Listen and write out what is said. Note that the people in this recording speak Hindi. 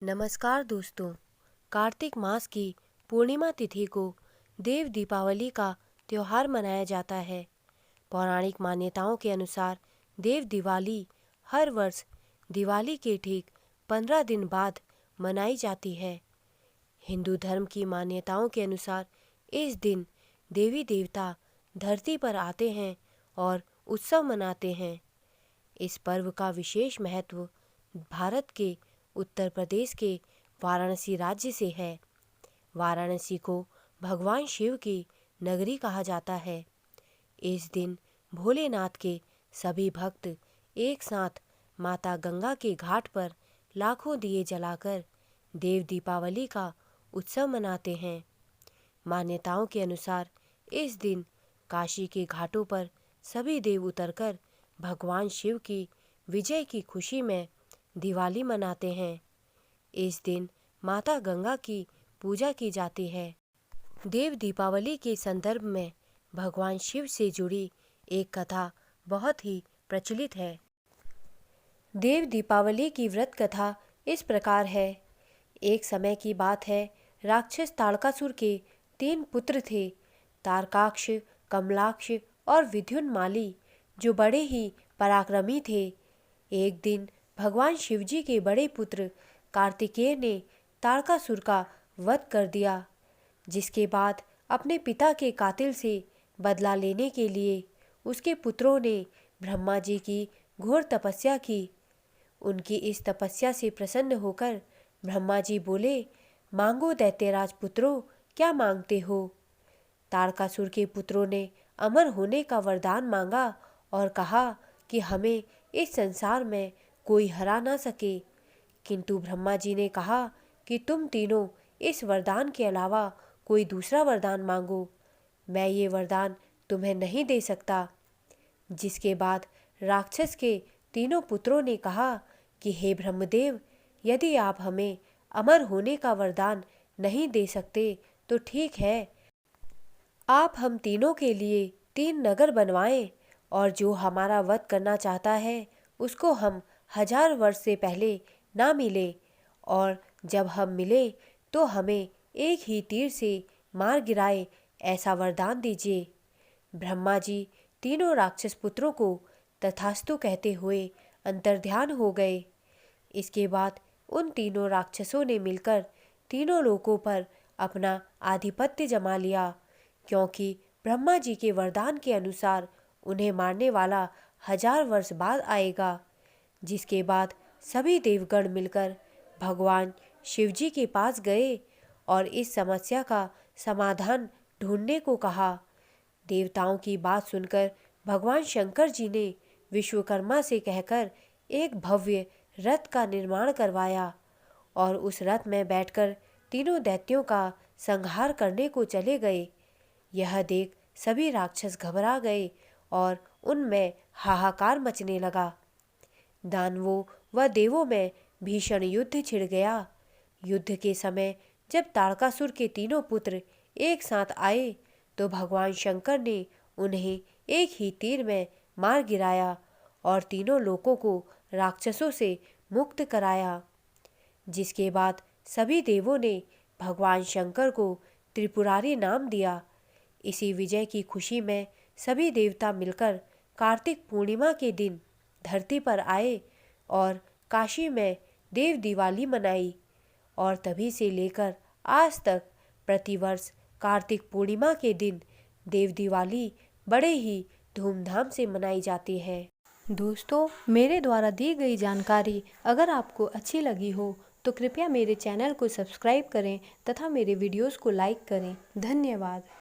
नमस्कार दोस्तों। कार्तिक मास की पूर्णिमा तिथि को देव दीपावली का त्यौहार मनाया जाता है। पौराणिक मान्यताओं के अनुसार देव दिवाली हर वर्ष दिवाली के ठीक 15 दिन बाद मनाई जाती है। हिंदू धर्म की मान्यताओं के अनुसार इस दिन देवी देवता धरती पर आते हैं और उत्सव मनाते हैं। इस पर्व का विशेष महत्व भारत के उत्तर प्रदेश के वाराणसी राज्य से है। वाराणसी को भगवान शिव की नगरी कहा जाता है। इस दिन भोलेनाथ के सभी भक्त एक साथ माता गंगा के घाट पर लाखों दिए जलाकर देव दीपावली का उत्सव मनाते हैं। मान्यताओं के अनुसार इस दिन काशी के घाटों पर सभी देव उतरकर भगवान शिव की विजय की खुशी में दिवाली मनाते हैं। इस दिन माता गंगा की पूजा की जाती है। देव दीपावली के संदर्भ में भगवान शिव से जुड़ी एक कथा बहुत ही प्रचलित है। देव दीपावली की व्रत कथा इस प्रकार है। एक समय की बात है, राक्षस ताड़कासुर के 3 पुत्र थे, तारकाक्ष, कमलाक्ष और विद्युन्माली, जो बड़े ही पराक्रमी थे। एक दिन भगवान शिवजी के बड़े पुत्र कार्तिकेय ने तारकासुर का वध कर दिया, जिसके बाद अपने पिता के कातिल से बदला लेने के लिए उसके पुत्रों ने ब्रह्मा जी की घोर तपस्या की। उनकी इस तपस्या से प्रसन्न होकर ब्रह्मा जी बोले, मांगो दैत्यराज पुत्रों, क्या मांगते हो? तारकासुर के पुत्रों ने अमर होने का वरदान मांगा और कहा कि हमें इस संसार में कोई हरा ना सके। किंतु ब्रह्मा जी ने कहा कि तुम तीनों इस वरदान के अलावा कोई दूसरा वरदान मांगो, मैं ये वरदान तुम्हें नहीं दे सकता। जिसके बाद राक्षस के तीनों पुत्रों ने कहा कि हे ब्रह्मदेव, यदि आप हमें अमर होने का वरदान नहीं दे सकते तो ठीक है, आप हम तीनों के लिए 3 नगर बनवाएं और जो हमारा वध करना चाहता है उसको हम 1000 वर्ष से पहले ना मिले, और जब हम मिले तो हमें एक ही तीर से मार गिराए, ऐसा वरदान दीजिए। ब्रह्मा जी तीनों राक्षस पुत्रों को तथास्तु कहते हुए अंतर्ध्यान हो गए। इसके बाद उन तीनों राक्षसों ने मिलकर तीनों लोकों पर अपना आधिपत्य जमा लिया, क्योंकि ब्रह्मा जी के वरदान के अनुसार उन्हें मारने वाला 1000 वर्ष बाद आएगा। जिसके बाद सभी देवगण मिलकर भगवान शिवजी के पास गए और इस समस्या का समाधान ढूंढने को कहा। देवताओं की बात सुनकर भगवान शंकर जी ने विश्वकर्मा से कहकर एक भव्य रथ का निर्माण करवाया और उस रथ में बैठकर तीनों दैत्यों का संहार करने को चले गए। यह देख सभी राक्षस घबरा गए और उनमें हाहाकार मचने लगा। दानवों व देवों में भीषण युद्ध छिड़ गया। युद्ध के समय जब तारकासुर के तीनों पुत्र एक साथ आए तो भगवान शंकर ने उन्हें एक ही तीर में मार गिराया और तीनों लोकों को राक्षसों से मुक्त कराया। जिसके बाद सभी देवों ने भगवान शंकर को त्रिपुरारी नाम दिया। इसी विजय की खुशी में सभी देवता मिलकर कार्तिक पूर्णिमा के दिन धरती पर आए और काशी में देव दिवाली मनाई, और तभी से लेकर आज तक प्रतिवर्ष कार्तिक पूर्णिमा के दिन देव दिवाली बड़े ही धूमधाम से मनाई जाती है। दोस्तों, मेरे द्वारा दी गई जानकारी अगर आपको अच्छी लगी हो तो कृपया मेरे चैनल को सब्सक्राइब करें तथा मेरे वीडियोस को लाइक करें। धन्यवाद।